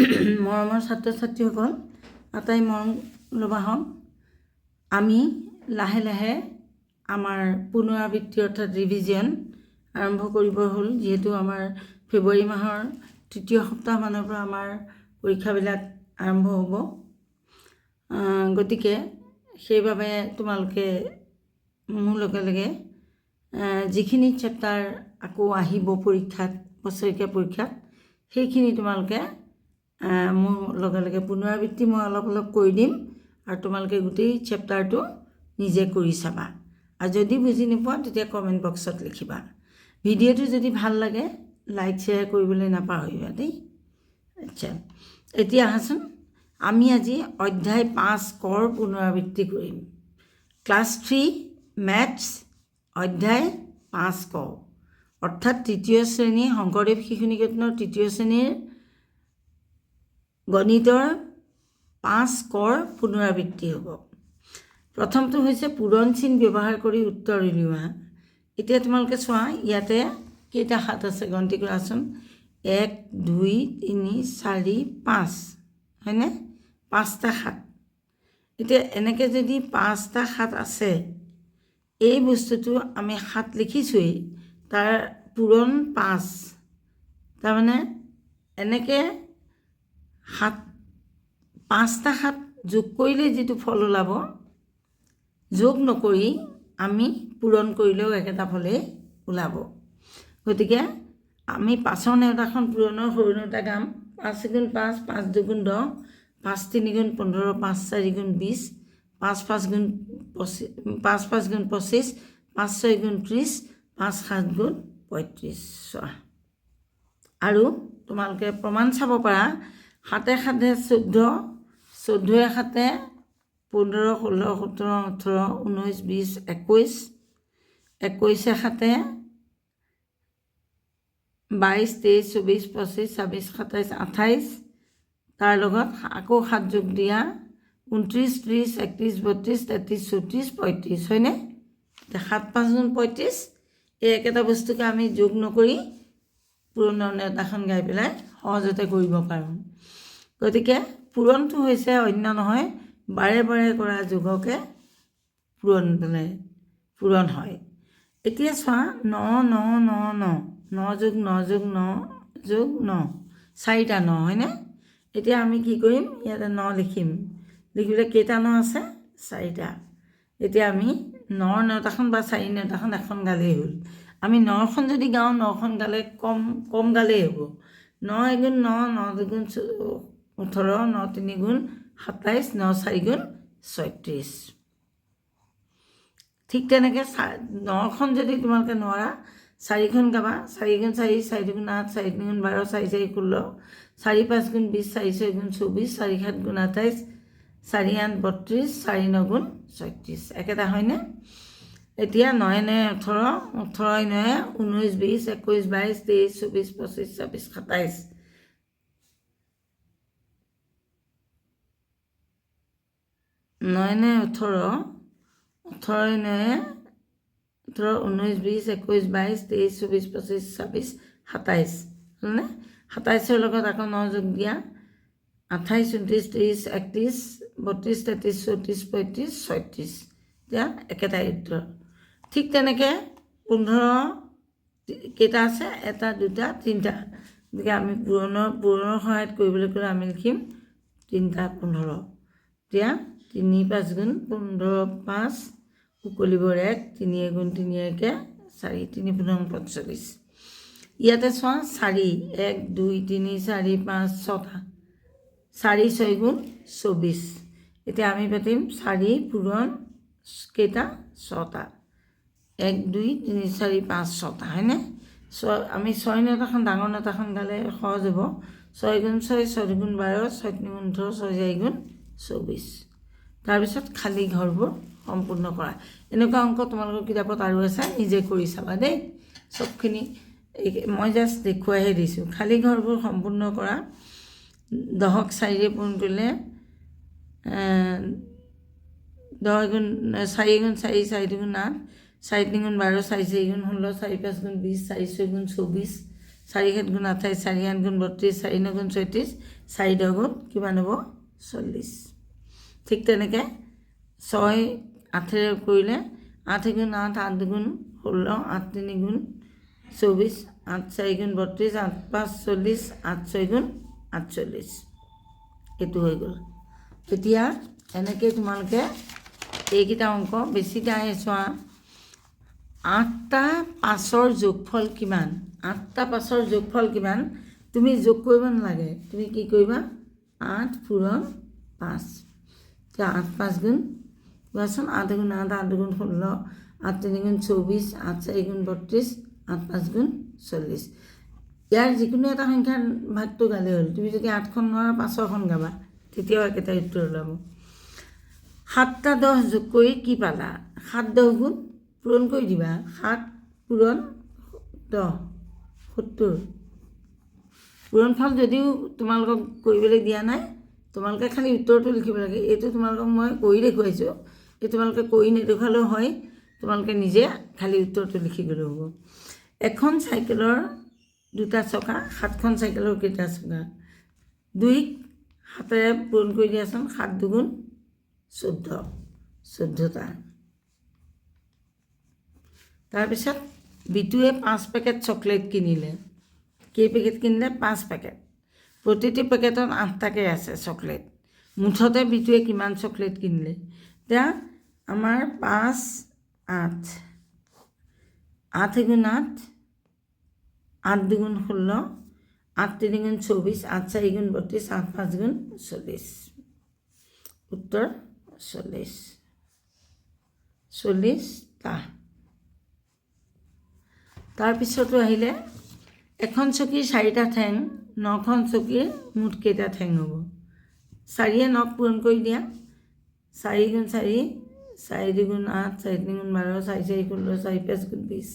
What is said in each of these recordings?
মৰমৰ ছাত্ৰ ছাত্ৰীসকল, আটাই মৰম ল'বা হওক। আমি লাহে লাহে আমাৰ পুনৰাবৃত্তি অৰ্থাৎ ৰিভিজন আৰম্ভ কৰিব হ'ল। যিহেতু আমাৰ ফেব্ৰুৱাৰী মাহৰ তৃতীয় সপ্তাহমানৰ পৰা আমাৰ পৰীক্ষাবিলাক আৰম্ভ হ'ব। গতিকে সেইবাবে তোমালোকে মোৰ লগে লগে যিখিনি চেপ্টাৰ আকৌ আহিব পৰীক্ষাত, বছৰেকীয়া পৰীক্ষাত, সেইখিনি তোমালোকে মোৰ লগে লগে পুনৰাবৃত্তি মই অলপ অলপ কৰি দিম আৰু তোমালোকে গোটেই চেপ্টাৰটো নিজে কৰি চাবা। আৰু যদি বুজি নোপোৱা তেতিয়া কমেণ্ট বক্সত লিখিবা। ভিডিঅ'টো যদি ভাল লাগে লাইক শ্বেয়াৰ কৰিবলৈ নাপাহৰিবা দেই। আচ্ছা, এতিয়া আহাচোন, আমি আজি অধ্যায় 5 কৰ পুনৰাবৃত্তি কৰিম। ক্লাছ 3 মেথছ অধ্যায় 5 ক, অৰ্থাৎ তৃতীয় শ্ৰেণী শংকৰদেৱ শিশু নিকেতনৰ তৃতীয় শ্ৰেণীৰ গণিতৰ 5 কৰ পুনৰাবৃত্তি হ'ব। প্ৰথমটো হৈছে পূৰণ চিন ব্যৱহাৰ কৰি উত্তৰ উলিওৱা। এতিয়া তোমালোকে চোৱা, ইয়াতে কেইটা হাত আছে গন্তি কৰাচোন। 1 2 3 4 5, হয়নে? 5টা হাত। এতিয়া এনেকৈ যদি 5টা হাত আছে, এই বস্তুটো আমি হাত লিখিছোঁৱেই, তাৰ পূৰণ 5, তাৰমানে এনেকৈ 5টা হাত যোগ কৰিলে যিটো ফল ওলাব, যোগ নকৰি আমি পূৰণ কৰিলেও একেটা ফলেই ওলাব। গতিকে আমি 5ৰ নেওতাখন পূৰণৰ সৰু নেওতা গাম। 5 × 5 5 × 2 = 10, 5 × 3 = 15, 5 × 4 = 20, 5 × 5 = 25, 5 × 6 = 30, 5 × 7 = 35। চোৱা, আৰু তোমালোকে প্ৰমাণ চাব পাৰা। 7 × 7 = 14, 14 × 7 = 15, 16, 17, 18, 19, 20, 21, 21 × 7 = 22, 23, 24, 25, 26, 27, 28, তাৰ লগত আকৌ 7 যোগ দিয়া 29, 30, 31, 32, 33, 34, 35, হয়নে? এতিয়া 7 × 5 = 35। এই একেটা বস্তুকে আমি যোগ নকৰি পূৰণৰ নেওতাখন গাই পেলাই সহজতে কৰিব পাৰোঁ। গতিকে পূৰণটো হৈছে অন্য নহয়, বাৰে বাৰে কৰা যোগকে পূৰণ হয়। এতিয়া চোৱা, 9 9 9 9, 9 + 9 + 9 + 9, 4টা 9, হয়নে? এতিয়া আমি কি কৰিম, ইয়াতে 9 লিখিম। লিখিলে কেইটা 9 আছে? 4টা। এতিয়া আমি 9ৰ নেওতাখন বা 4 নেওতাখন এখন গালেই হ'ল। আমি 9খন যদি গাওঁ, 9খন গালে কম গালেই হ'ব। 9 × 9, 9 × 2 = 18, 9 × 3 = 27, 9 × 4 = 36। ঠিক তেনেকৈ 9খন যদি তোমালোকে নোৱাৰা, 4খন গাবা। 4 × 4 = 4 × 8, 4 × 12, 4 × 4 = 16, 4 × 5 = 20, 4 × 6 = 24, 4 × 7 = 28, 4 × 8 = 32, 4 × 9 = 36, একেটা হয়নে? এতিয়া 9 × 9 = 18, 18 × 9 = 19, 20, 21, 22, 23, 24, 25, 26, 27, 9 × 9 = 18, 18 × 9 = 18, 19, 20, 21, 22, 23, 24, 25, 26, 27, হয়নে? 27ৰ লগত আকৌ 9 যোগ দিয়া 28, 29, 30, 31, 32, 33, 34, 35, 36, এতিয়া একেটাই উত্তৰ। ঠিক তেনেকৈ 15 কেইটা আছে? 1, 2, 3টা। গতিকে আমি পূৰণৰ সহায়ত কৰিবলৈ ক'লে আমি লিখিম 3টা 15। এতিয়া 3 × 5 = 15, 5 উকলিবৰ 1, 3 × 3 = 4, 3 × 15 = 45। ইয়াতে চোৱা, 4, 1 2 3 4 5 6টা, 4 × 6 = 24। এতিয়া আমি পাতিম 4 পূৰণ কেইটা? 6টা। 1 2 3 4 5 6টা, হয়নে? আমি 6 নেওতাখন ডাঙৰ নেওতাখন গালে সহজ হ'ব। 6 × 6 = 6 × 12, 6 × 3 = 18, 6 × 4 = 24। তাৰপিছত খালী ঘৰবোৰ সম্পূৰ্ণ কৰা। এনেকুৱা অংক তোমালোকৰ কিতাপত আৰু আছে, নিজে কৰি চাবা দেই। চবখিনি মই জাষ্ট দেখুৱাইহে দিছোঁ। খালী ঘৰবোৰ সম্পূৰ্ণ কৰা। 10ক 4ৰে পূৰণ কৰিলে 4 × 4 = 4, 4 × 8, 4 × 3 = 12, 4 × 4 = 16, 4 × 5 = 20, 4 × 6 = 24, 4 7 গুণ 28, 4 8 গুণ 32, 4 9 গুণ 36, 4 10 গুণ কিমান হ'ব 40। ঠিক তেনেকৈ 6 8ৰে কৰিলে 8 গুণ 8, 8 দুগুণ 16, 8 3 গুণ 24, 8 4 গুণ 32, 8 5 40, 8 6 গুণ 48। এইটো হৈ গ'ল। এতিয়া এনেকৈ তোমালোকে এইকেইটা অংক বেছিকৈ আহি চোৱা। 8টা 5ৰ যোগফল কিমান? 8টা 5ৰ যোগফল কিমান? তুমি যোগ কৰিব নালাগে, তুমি কি কৰিবা 8 পূৰণ 5। এতিয়া 8 5 গুণ কোৱাচোন, 8 গুণ 8, 8 দুগুণ 16, 8 3 গুণ 24, 8 4 গুণ 32, 8 5 গুণ 40। ইয়াৰ যিকোনো এটা সংখ্যাৰ ভাগটো গালে হ'ল। তুমি যদি 8খন নোৱাৰা 5খন গাবা, তেতিয়াও একেটা উত্তৰ ওলাব। 7টা 10 যোগ কৰি কি পালা? 7 10 গুণ পূৰণ কৰি দিবা। 7 পূৰণ 10 70। পূৰণফল যদিও তোমালোকক কৰিবলৈ দিয়া নাই, তোমালোকে খালি উত্তৰটো লিখিব লাগে। এইটো তোমালোকক মই কৰি দেখুৱাইছোঁ, এই তোমালোকে কৰি নেদেখুৱালেও হয়, তোমালোকে নিজে খালি উত্তৰটো লিখি গ'লেও হ'ব। এখন চাইকেলৰ 2টা চকা, 7খন চাইকেলৰ কেইটা চকা? 2ক 7ৰে পূৰণ কৰি দিয়াচোন। 7 দুগুণ 14, 14টা। তাৰপিছত বিটুৱে 5 পেকেট চকলেট কিনিলে। কেই পেকেট কিনিলে? 5 পেকেট। প্ৰতিটো পেকেটত 8টাকৈ আছে চকলেট। মুঠতে বিটুৱে কিমান চকলেট কিনিলে? এতিয়া আমাৰ 5 8, 8 গুণ 8, 8 দুগুণ 16, 8 3 গুণ 24, 8 4 গুণ 32, 8 5 গুণ 40। উত্তৰ 40, 40টা। তাৰপিছতো আহিলে এখন চকীৰ 4টা ঠেং, 9খন চকীৰ মুঠ কেইটা ঠেং হ'ব? 4য়ে 9ক পূৰণ কৰি দিয়া। 4 গুণ 4, 4 দুগুণ 8, 4 3 গুণ 12, 4 4 16, 4 5 গুণ 20,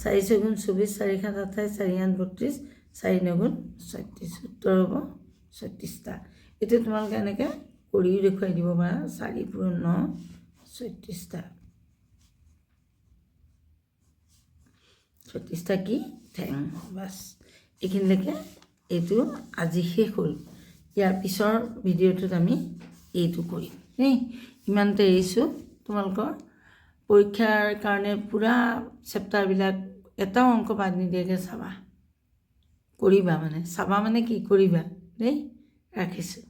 4 6 গুণ 24, 4 7 28, 4 8 32, 4 9 গুণ 36। উত্তৰ হ'ব 36টা। এইটো তোমালোকে এনেকৈ কৰিও দেখুৱাই দিব পাৰা। 4 পূৰণ 9, 36টা। 36টা কি ঠেং। বাছ এইখিনিলৈকে এইটো আজি শেষ হ'ল। ইয়াৰ পিছৰ ভিডিঅ'টোত আমি এইটো কৰিম দেই। ইমানতে এৰিছোঁ। তোমালোকৰ পৰীক্ষাৰ কাৰণে পূৰা চেপ্টাৰবিলাক এটাও অংক বাদ নিদিয়াকৈ চাবা, কৰিবা। মানে চাবা মানে কি কৰিবা দেই। ৰাখিছোঁ।